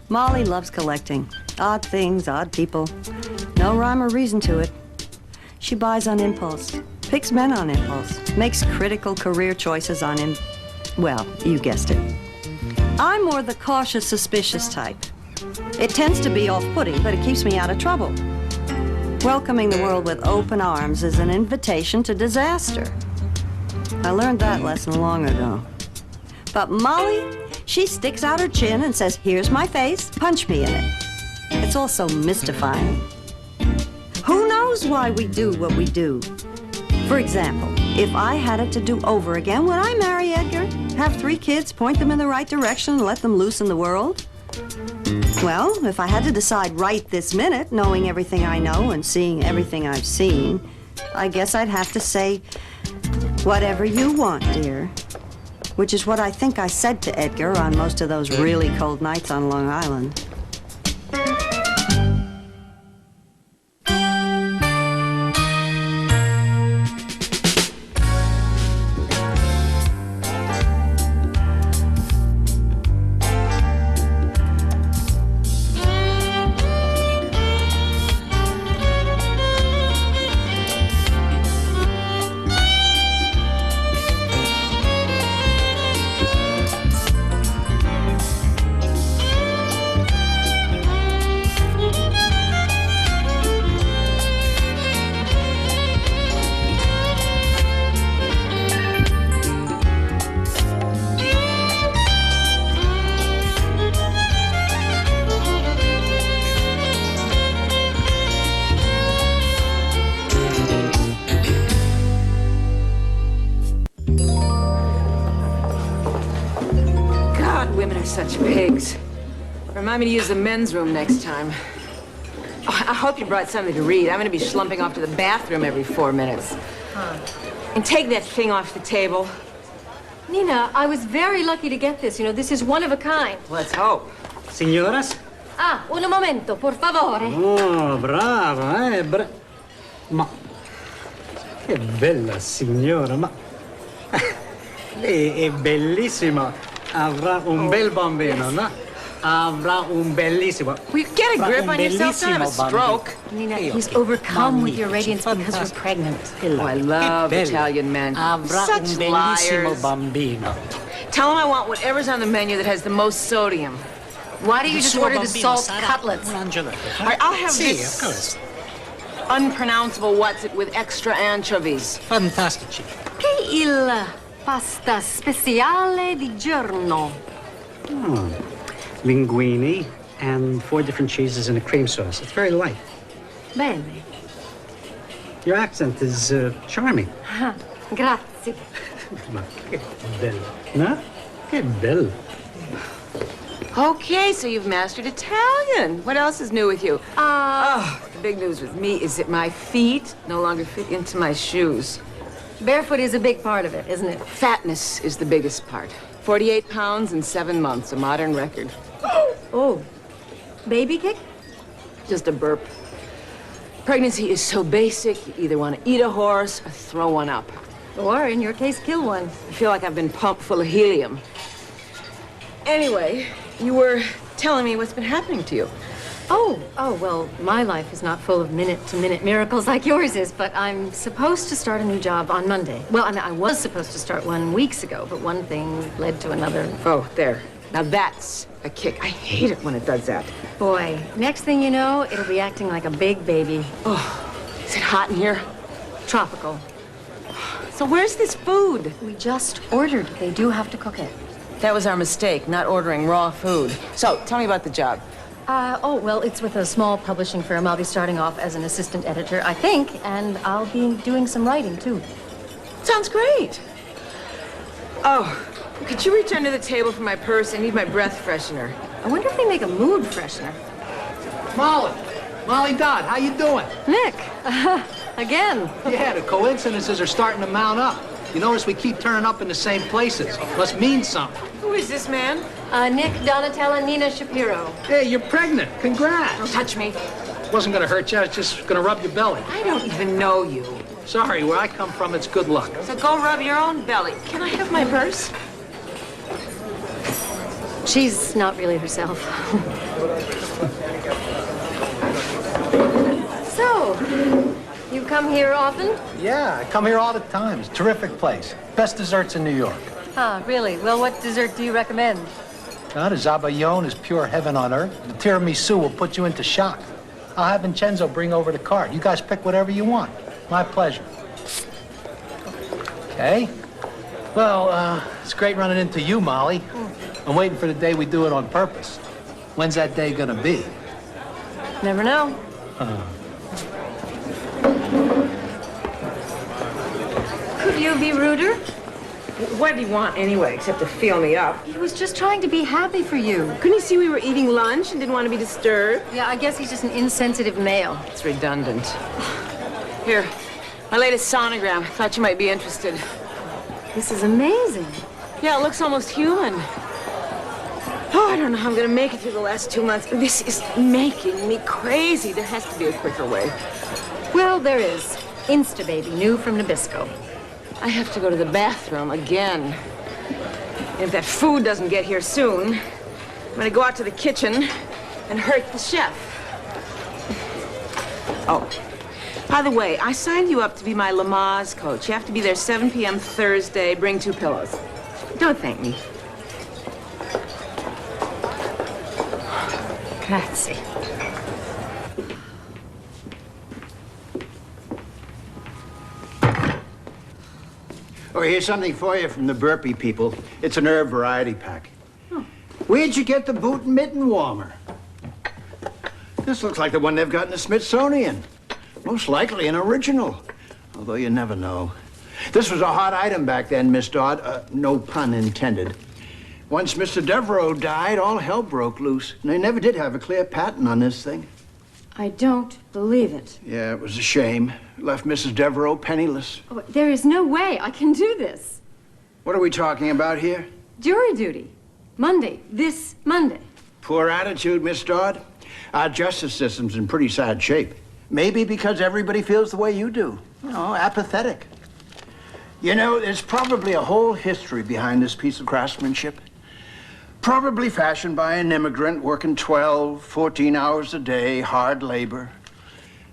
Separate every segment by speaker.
Speaker 1: Molly loves collecting. Odd things, odd people. No rhyme or reason to it. She buys on impulse, picks men on impulse, makes critical career choices on well, you guessed it. I'm more the cautious, suspicious type. It tends to be off-putting, but it keeps me out of trouble. Welcoming the world with open arms is an invitation to disaster. I learned that lesson long ago. But Molly, she sticks out her chin and says, here's my face, punch me in it. It's all so mystifying. Who knows why we do what we do? For example, if I had it to do over again, would I marry Edgar? Have 3 kids, point them in the right direction, and let them loose in the world? Well, if I had to decide right this minute, knowing everything I know and seeing everything I've seen, I guess I'd have to say, whatever you want, dear. Which is what I think I said to Edgar on most of those really cold nights on Long Island.
Speaker 2: Such pigs. Remind me to use the men's room next time. Oh, I hope you brought something to read. I'm going to be slumping off to the bathroom every 4 minutes. And take that thing off the table.
Speaker 3: Nina, I was very lucky to get this. You know, this is one of a kind.
Speaker 2: Let's hope.
Speaker 4: Signoras?
Speaker 3: Ah, un momento, por favore.
Speaker 4: Oh, brava, Ma... Che bella signora, ma... Lei è bellissima. Avrà un bel bambino, no? Avrà un bellissimo...
Speaker 2: Will you get a grip on yourself? Don't have a stroke.
Speaker 3: Nina, he's overcome with your radiance because we're pregnant.
Speaker 2: Oh, I love Italian men.
Speaker 4: Avrà
Speaker 2: Such
Speaker 4: un bellissimo
Speaker 2: liars.
Speaker 4: bambino.
Speaker 2: Tell him I want whatever's on the menu that has the most sodium.
Speaker 3: Why don't you just order the salt cutlets?
Speaker 2: All right, I'll have
Speaker 4: Sì, of course.
Speaker 2: unpronounceable what's it with extra anchovies.
Speaker 4: Fantastici.
Speaker 3: Che il pasta speciale di giorno.
Speaker 4: Oh. Linguini and 4 different cheeses and a cream sauce. It's very light.
Speaker 3: Bene.
Speaker 4: Your accent is charming.
Speaker 3: Grazie.
Speaker 4: Ma che bello. No? Che bello.
Speaker 2: Okay, so you've mastered Italian. What else is new with you? The big news with me is that my feet no longer fit into my shoes.
Speaker 3: Barefoot is a big part of it, isn't it?
Speaker 2: Fatness is the biggest part. 48 pounds in 7 months, a modern record.
Speaker 3: Oh, baby kick?
Speaker 2: Just a burp. Pregnancy is so basic, you either want to eat a horse or throw one up.
Speaker 3: Or, in your case, kill one.
Speaker 2: I feel like I've been pumped full of helium. Anyway, you were telling me what's been happening to you.
Speaker 3: Oh, well, my life is not full of minute-to-minute miracles like yours is, but I'm supposed to start a new job on Monday. Well, I mean, I was supposed to start one weeks ago, but one thing led to another.
Speaker 2: Oh, there. Now that's a kick. I hate it when it does that.
Speaker 3: Boy, next thing you know, it'll be acting like a big baby.
Speaker 2: Oh, is it hot in here?
Speaker 3: Tropical.
Speaker 2: So where's this food?
Speaker 3: We just ordered. They do have to cook it.
Speaker 2: That was our mistake, not ordering raw food. So, tell me about the job.
Speaker 3: Well, it's with a small publishing firm. I'll be starting off as an assistant editor, I think, and I'll be doing some writing, too.
Speaker 2: Sounds great. Oh, could you return to the table for my purse? I need my breath freshener.
Speaker 3: I wonder if they make a mood freshener.
Speaker 5: Molly Dodd, how you doing?
Speaker 3: Nick, again.
Speaker 5: Yeah, the coincidences are starting to mount up. You notice we keep turning up in the same places. Must mean something.
Speaker 2: Who is this man?
Speaker 3: Nick, Donatella, Nina Shapiro.
Speaker 5: Hey, you're pregnant. Congrats.
Speaker 2: Don't touch me.
Speaker 5: Wasn't gonna hurt you. I was just gonna rub your belly.
Speaker 2: I don't even know you.
Speaker 5: Sorry, where I come from, it's good luck.
Speaker 2: So go rub your own belly. Can I have my purse?
Speaker 3: She's not really herself. So, you come here often?
Speaker 5: Yeah, I come here all the time. It's a terrific place. Best desserts in New York.
Speaker 3: Ah, really? Well, what dessert do you recommend?
Speaker 5: God, a zabayon is pure heaven on earth. The tiramisu will put you into shock. I'll have Vincenzo bring over the cart. You guys pick whatever you want. My pleasure. Okay. Well, it's great running into you, Molly. I'm waiting for the day we do it on purpose. When's that day gonna be?
Speaker 3: Never know. Could you be ruder?
Speaker 2: What do you want anyway, except to feel me up?
Speaker 3: He was just trying to be happy for you.
Speaker 2: Couldn't you see we were eating lunch and didn't want to be disturbed?
Speaker 3: Yeah, I guess he's just an insensitive male.
Speaker 2: It's redundant. Here, my latest sonogram. Thought you might be interested.
Speaker 3: This is amazing.
Speaker 2: Yeah, it looks almost human. Oh, I don't know how I'm gonna make it through the last 2 months. This is making me crazy. There has to be a quicker way.
Speaker 3: Well, there is. Instababy, new from Nabisco.
Speaker 2: I have to go to the bathroom again. And if that food doesn't get here soon, I'm gonna go out to the kitchen and hurt the chef. Oh, by the way, I signed you up to be my Lamaze coach. You have to be there 7 p.m. Thursday. Bring 2 pillows. Don't thank me.
Speaker 3: Grazie.
Speaker 6: Oh, here's something for you from the burpee people. It's an herb variety pack. Where'd you get the boot and mitten warmer? This looks like the one they've got in the Smithsonian. Most likely an original, although you never know. This was a hot item back then, Miss Dodd. No pun intended. Once Mr. Devereaux died, all hell broke loose. And they never did have a clear patent on this thing.
Speaker 3: I don't believe it.
Speaker 6: Yeah, it was a shame. Left Mrs. Devereaux penniless.
Speaker 3: Oh, there is no way I can do this.
Speaker 6: What are we talking about here?
Speaker 3: Jury duty. Monday. This Monday.
Speaker 6: Poor attitude, Miss Dodd. Our justice system's in pretty sad shape. Maybe because everybody feels the way you do. You know, apathetic. You know, there's probably a whole history behind this piece of craftsmanship. Probably fashioned by an immigrant working 12, 14 hours a day, hard labor,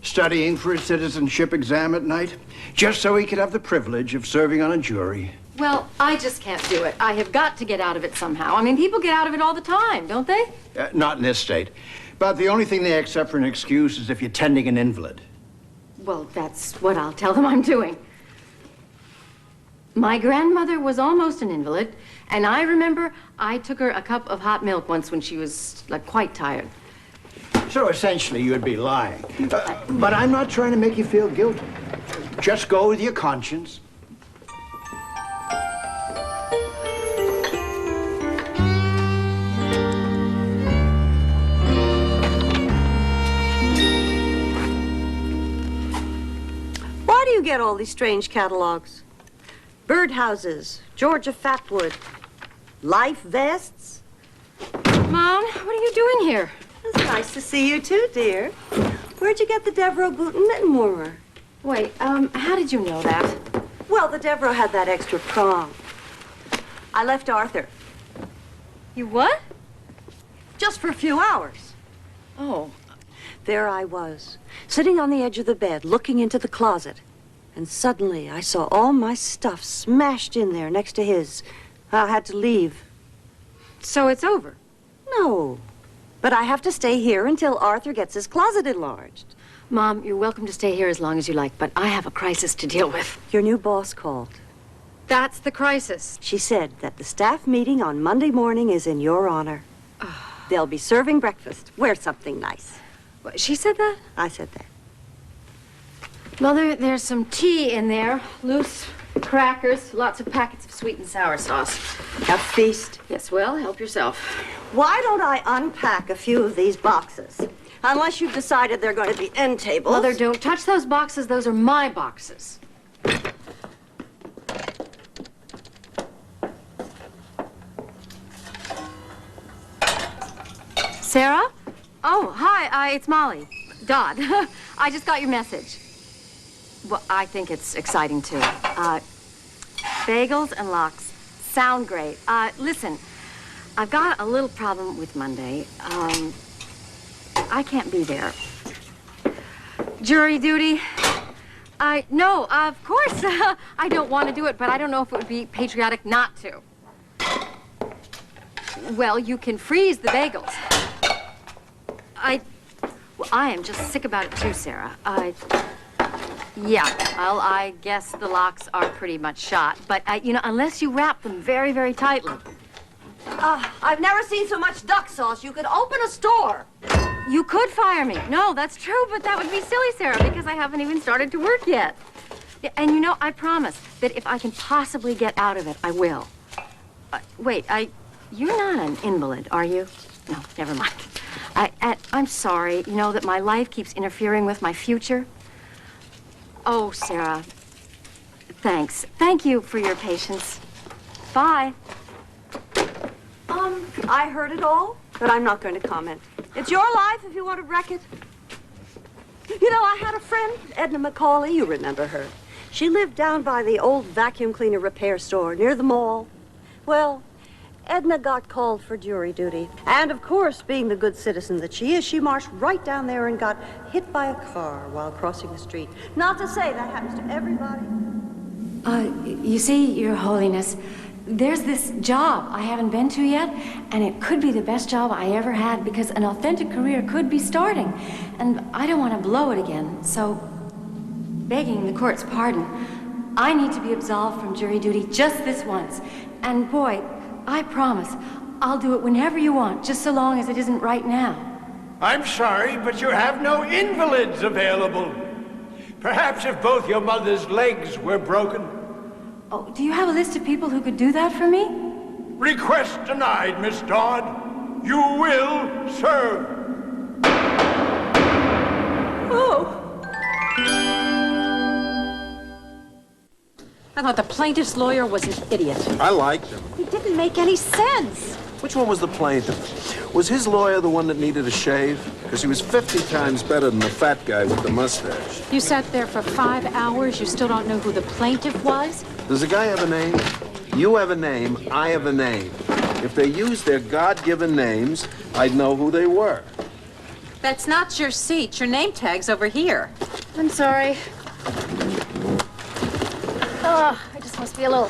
Speaker 6: studying for his citizenship exam at night, just so he could have the privilege of serving on a jury.
Speaker 3: Well, I just can't do it. I have got to get out of it somehow. I mean, people get out of it all the time, don't they?
Speaker 6: Not in this state. But the only thing they accept for an excuse is if you're tending an invalid.
Speaker 3: Well, that's what I'll tell them I'm doing. My grandmother was almost an invalid, and I remember I took her a cup of hot milk once when she was, like, quite tired.
Speaker 6: So essentially, you'd be lying. But I'm not trying to make you feel guilty. Just go with your conscience.
Speaker 1: Why do you get all these strange catalogs? Birdhouses, Georgia Fatwood, life vests.
Speaker 3: Mom, what are you doing here?
Speaker 1: It's nice to see you too, dear. Where'd you get the Devereaux boot and mitten warmer?
Speaker 3: Wait, how did you know that?
Speaker 1: Well, the Devereaux had that extra prong. I left Arthur.
Speaker 3: You what?
Speaker 1: Just for a few hours.
Speaker 3: Oh.
Speaker 1: There I was, sitting on the edge of the bed, looking into the closet. And suddenly I saw all my stuff smashed in there next to his. I had to leave.
Speaker 3: So it's over?
Speaker 1: No. But I have to stay here until Arthur gets his closet enlarged.
Speaker 3: Mom, you're welcome to stay here as long as you like, but I have a crisis to deal with.
Speaker 1: Your new boss called.
Speaker 3: That's the crisis.
Speaker 1: She said that the staff meeting on Monday morning is in your honor. They'll be serving breakfast. Wear something nice.
Speaker 3: What, she said that?
Speaker 1: I said that.
Speaker 3: Mother, there's some tea in there. Loose crackers, lots of packets of sweet and sour sauce.
Speaker 1: A feast.
Speaker 3: Yes, well, help yourself.
Speaker 1: Why don't I unpack a few of these boxes? Unless you've decided they're going to be end tables.
Speaker 3: Mother, don't touch those boxes. Those are my boxes. Sarah? Oh, hi, it's Molly. Dodd. I just got your message. Well, I think it's exciting, too. Bagels and lox sound great. Listen, I've got a little problem with Monday. I can't be there. Jury duty? No, of course. I don't want to do it, but I don't know if it would be patriotic not to. Well, you can freeze the bagels. Well, I am just sick about it, too, Sarah. Yeah, well, I guess the locks are pretty much shot. But, you know, unless you wrap them very, very tightly.
Speaker 1: I've never seen so much duck sauce. You could open a store.
Speaker 3: You could fire me. No, that's true, but that would be silly, Sarah, because I haven't even started to work yet. Yeah, and, you know, I promise that if I can possibly get out of it, I will. Wait, you're not an invalid, are you? No, never mind. I'm sorry, you know, that my life keeps interfering with my future. Oh, Sarah, thanks. Thank you for your patience. Bye.
Speaker 1: I heard it all, but I'm not going to comment. It's your life if you want to wreck it. You know, I had a friend, Edna McCauley, you remember her. She lived down by the old vacuum cleaner repair store near the mall. Well, Edna got called for jury duty. And of course, being the good citizen that she is, she marched right down there and got hit by a car while crossing the street. Not to say that happens to everybody.
Speaker 3: You see, Your Holiness, there's this job I haven't been to yet, and it could be the best job I ever had because an authentic career could be starting. And I don't want to blow it again, so begging the court's pardon, I need to be absolved from jury duty just this once. And boy, I promise, I'll do it whenever you want, just so long as it isn't right now.
Speaker 7: I'm sorry, but you have no invalids available. Perhaps if both your mother's legs were broken.
Speaker 3: Oh, do you have a list of people who could do that for me?
Speaker 7: Request denied, Miss Dodd. You will serve.
Speaker 1: Oh.
Speaker 8: I thought the plaintiff's lawyer was an idiot.
Speaker 9: I liked him.
Speaker 8: He didn't make any sense.
Speaker 9: Which one was the plaintiff? Was his lawyer the one that needed a shave? Because he was 50 times better than the fat guy with the mustache.
Speaker 8: You sat there for 5 hours. You still don't know who the plaintiff was?
Speaker 9: Does the guy have a name? You have a name. I have a name. If they used their God-given names, I'd know who they were.
Speaker 8: That's not your seat. Your name tag's over here.
Speaker 3: I'm sorry. Oh, I just must be a little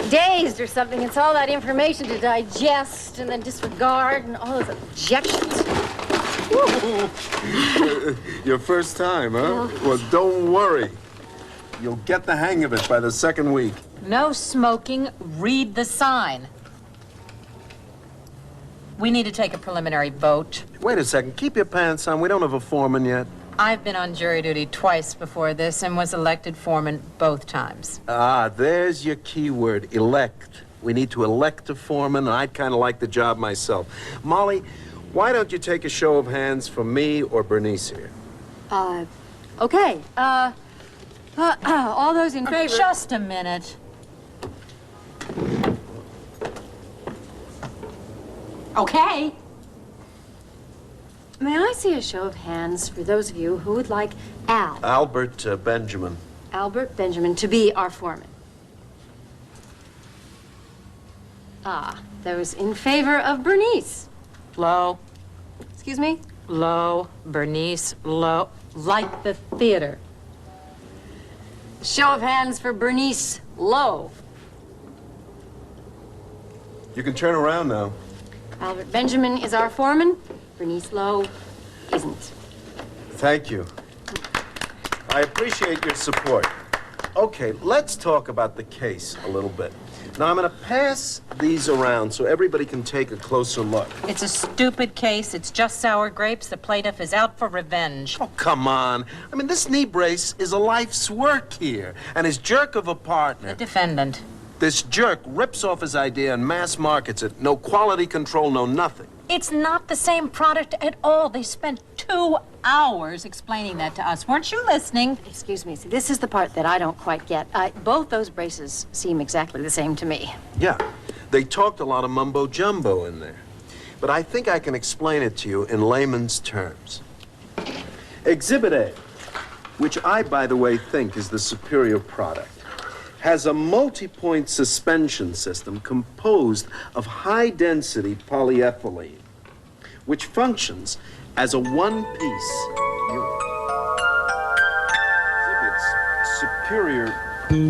Speaker 3: dazed or something. It's all that information to digest and then disregard and all those objections.
Speaker 9: Your first time, huh? Well, don't worry. You'll get the hang of it by the second week.
Speaker 8: No smoking. Read the sign. We need to take a preliminary vote.
Speaker 9: Wait a second. Keep your pants on. We don't have a foreman yet.
Speaker 8: I've been on jury duty twice before this and was elected foreman both times.
Speaker 9: Ah, there's your key word, elect. We need to elect a foreman, and I'd kind of like the job myself. Molly, why don't you take a show of hands for me or Bernice here?
Speaker 3: Okay. All those in favor.
Speaker 8: Just a minute. Okay.
Speaker 3: May I see a show of hands for those of you who would like
Speaker 9: Albert Benjamin.
Speaker 3: Albert Benjamin to be our foreman? Those in favor of Bernice?
Speaker 8: Low.
Speaker 3: Excuse me?
Speaker 8: Low. Bernice. Low. Like the theater.
Speaker 3: Show of hands for Bernice Low.
Speaker 9: You can turn around now.
Speaker 3: Albert Benjamin is our foreman. Bernice Lowe isn't.
Speaker 9: Thank you. I appreciate your support. Okay, let's talk about the case a little bit. Now, I'm going to pass these around so everybody can take a closer look.
Speaker 8: It's a stupid case. It's just sour grapes. The plaintiff is out for revenge.
Speaker 9: Oh, come on. I mean, this knee brace is a life's work here. And his jerk of a partner...
Speaker 8: The defendant.
Speaker 9: This jerk rips off his idea and mass markets it. No quality control, no nothing.
Speaker 8: It's not the same product at all. They spent 2 hours explaining that to us. Weren't you listening?
Speaker 3: Excuse me. See, this is the part that I don't quite get. Both those braces seem exactly the same to me.
Speaker 9: Yeah, they talked a lot of mumbo-jumbo in there. But I think I can explain it to you in layman's terms. Exhibit A. which I, by the way, think is the superior product, has a multi-point suspension system composed of high-density polyethylene, which functions as a one-piece unit. Exhibits superior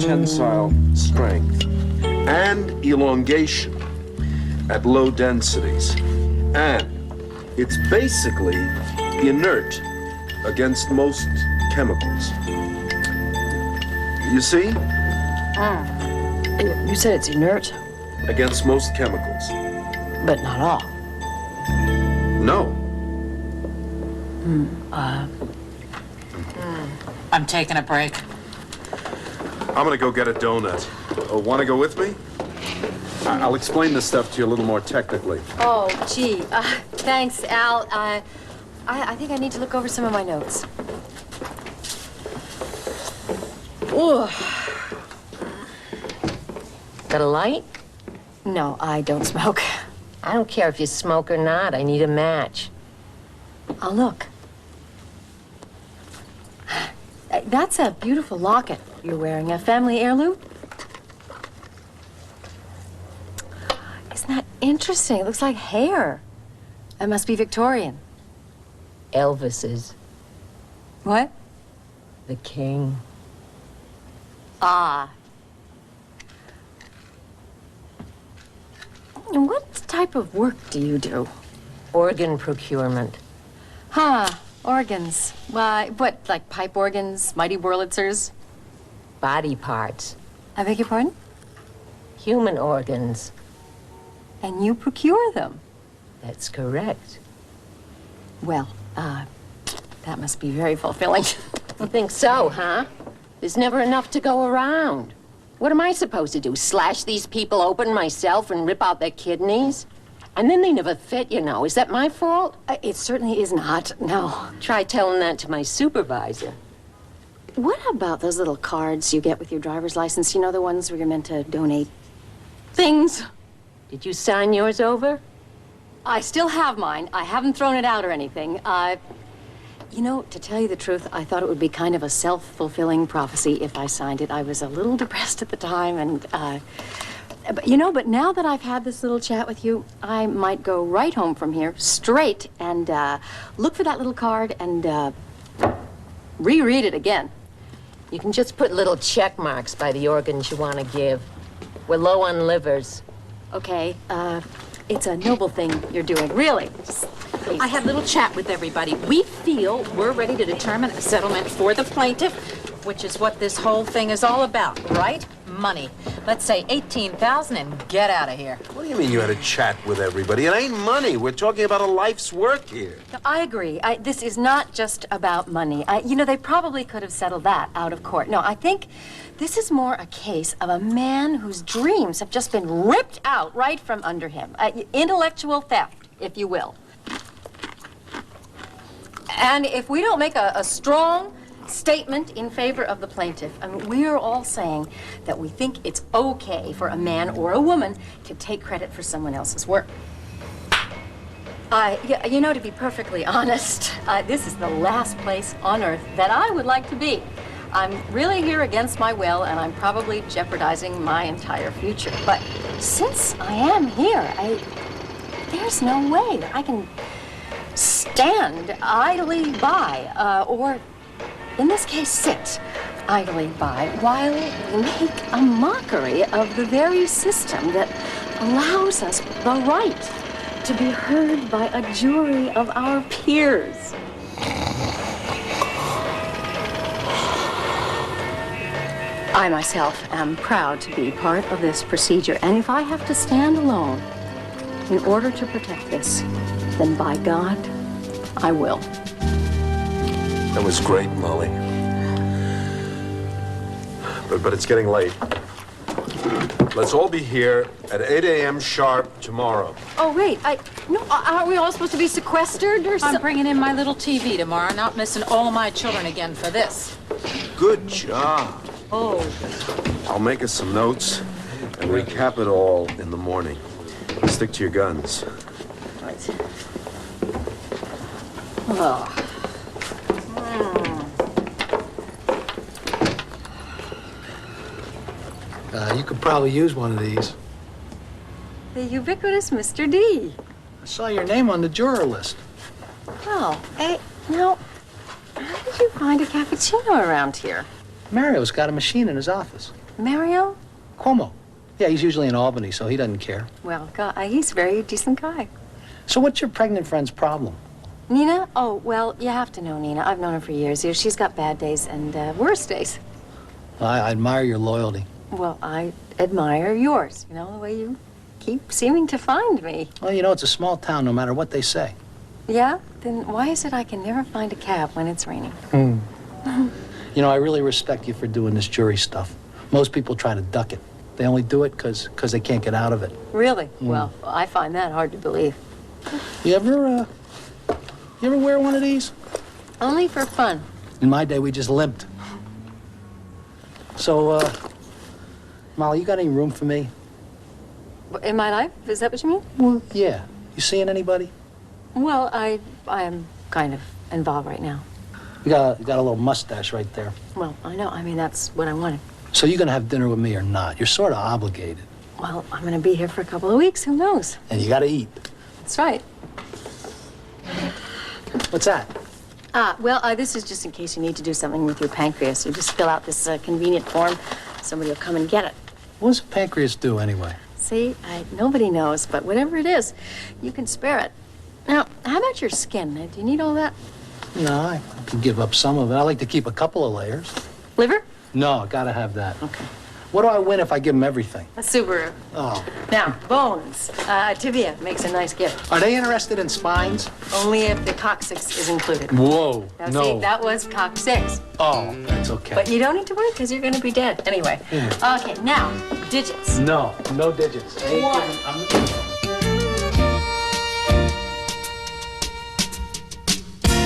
Speaker 9: tensile strength and elongation at low densities. And it's basically inert against most chemicals. You see?
Speaker 2: You said it's inert,
Speaker 9: Against most chemicals.
Speaker 2: but not all.
Speaker 9: No.
Speaker 8: I'm taking a break.
Speaker 9: I'm gonna go get a donut. Oh, wanna go with me? I'll explain this stuff to you a little more technically.
Speaker 3: Oh, gee. Thanks, Al. I think I need to look over some of my notes. Ooh.
Speaker 2: Got a light?
Speaker 3: No, I don't smoke.
Speaker 2: I don't care if you smoke or not. I need a match.
Speaker 3: I'll look. That's a beautiful locket you're wearing. A family heirloom? Isn't that interesting? It looks like hair. It must be Victorian.
Speaker 2: Elvis's.
Speaker 3: What?
Speaker 2: The king.
Speaker 3: Ah. And what type of work do you do?
Speaker 2: Organ procurement.
Speaker 3: Huh, organs. Why, what, like pipe organs, mighty Wurlitzers?
Speaker 2: Body parts.
Speaker 3: I beg your pardon?
Speaker 2: Human organs.
Speaker 3: And you procure them?
Speaker 2: That's correct.
Speaker 3: Well, that must be very fulfilling.
Speaker 2: You think so, huh? There's never enough to go around. What am I supposed to do? Slash these people open myself and rip out their kidneys? And then they never fit, you know. Is that my fault?
Speaker 3: It certainly is not, no.
Speaker 2: Try telling that to my supervisor.
Speaker 3: What about those little cards you get with your driver's license? You know, the ones where you're meant to donate things?
Speaker 2: Did you sign yours over?
Speaker 3: I still have mine. I haven't thrown it out or anything. You know, to tell you the truth, I thought it would be kind of a self-fulfilling prophecy if I signed it. I was a little depressed at the time, and, but now that I've had this little chat with you, I might go right home from here, straight, and, look for that little card and, reread it again.
Speaker 2: You can just put little check marks by the organs you want to give. We're low on livers.
Speaker 3: Okay, it's a noble thing you're doing, really. Just, please.
Speaker 8: I had a little chat with everybody. We feel we're ready to determine a settlement for the plaintiff, which is what this whole thing is all about, right? Money. Let's say $18,000 and get out of here.
Speaker 9: What do you mean you had a chat with everybody? It ain't money. We're talking about a life's work here.
Speaker 3: No, I agree. This is not just about money. You know, they probably could have settled that out of court. No, I think this is more a case of a man whose dreams have just been ripped out right from under him. Intellectual theft, if you will. And if we don't make a strong statement in favor of the plaintiff, I mean, we're all saying that we think it's okay for a man or a woman to take credit for someone else's work. You know, to be perfectly honest, this is the last place on earth that I would like to be. I'm really here against my will, and I'm probably jeopardizing my entire future. But since I am here, there's no way that I can stand idly by, or in this case, sit idly by, while we make a mockery of the very system that allows us the right to be heard by a jury of our peers. I myself am proud to be part of this procedure, and if I have to stand alone in order to protect this, then by God, I will.
Speaker 9: That was great, Molly. But it's getting late. Let's all be here at 8 a.m. sharp tomorrow.
Speaker 3: Oh, wait, no, aren't we all supposed to be sequestered or
Speaker 8: I'm
Speaker 3: something?
Speaker 8: bringing in my little TV tomorrow, not missing all my children again for this.
Speaker 9: Good job.
Speaker 3: Oh.
Speaker 9: I'll make us some notes and recap it all in the morning. Stick to your guns.
Speaker 3: Right. Oh.
Speaker 5: You could probably use one of these.
Speaker 3: The ubiquitous Mr. D.
Speaker 5: I saw your name on the juror list.
Speaker 3: Oh, hey, now, how did you find a cappuccino around here?
Speaker 5: Mario's got a machine in his office.
Speaker 3: Mario?
Speaker 5: Cuomo. Yeah, he's usually in Albany, so he doesn't care.
Speaker 3: Well, God, he's a very decent guy.
Speaker 5: So what's your pregnant friend's problem?
Speaker 3: Nina? Oh, well, you have to know Nina. I've known her for years. She's got bad days and worse days.
Speaker 5: I admire your loyalty.
Speaker 3: Well, I admire yours. You know, the way you keep seeming to find me.
Speaker 5: Well, you know, it's a small town, no matter what they say.
Speaker 3: Yeah? Then why is it I can never find a cab when it's raining?
Speaker 5: You know, I really respect you for doing this jury stuff. Most people try to duck it. They only do it because they can't get out of it.
Speaker 3: Really? Well, I find that hard to believe.
Speaker 5: You ever wear one of these?
Speaker 3: Only for fun.
Speaker 5: In my day, we just limped. So, Molly, you got any room for me?
Speaker 3: In my life? Is that what you mean?
Speaker 5: Well, yeah. You seeing anybody?
Speaker 3: Well, I am kind of involved right now.
Speaker 5: You got a little mustache right there.
Speaker 3: Well, I know. I mean, that's what I wanted.
Speaker 5: So you gonna have dinner with me or not? You're sort of obligated.
Speaker 3: Well, I'm going to be here for a couple of weeks. Who knows?
Speaker 5: And you gotta eat.
Speaker 3: That's right.
Speaker 5: What's that?
Speaker 3: Well, this is just in case you need to do something with your pancreas. You just fill out this convenient form. Somebody will come and get it.
Speaker 5: What does a pancreas do anyway?
Speaker 3: See, nobody knows, but whatever it is, you can spare it. Now, how about your skin? Do you need all that?
Speaker 5: No, I can give up some of it. I like to keep a couple of layers.
Speaker 3: Liver?
Speaker 5: No, gotta have that.
Speaker 3: Okay.
Speaker 5: What do I win if I give them everything?
Speaker 3: A Subaru.
Speaker 5: Oh.
Speaker 3: Now, bones. Tibia makes a nice gift.
Speaker 5: Are they interested in spines?
Speaker 3: Only if the coccyx is included.
Speaker 5: Whoa,
Speaker 3: Now,
Speaker 5: no.
Speaker 3: see, that was coccyx.
Speaker 5: Oh, that's okay.
Speaker 3: But you don't need to worry because you're going to be dead. Anyway. Okay, now, digits.
Speaker 5: No digits. I ain't
Speaker 3: One.
Speaker 5: giving- I'm-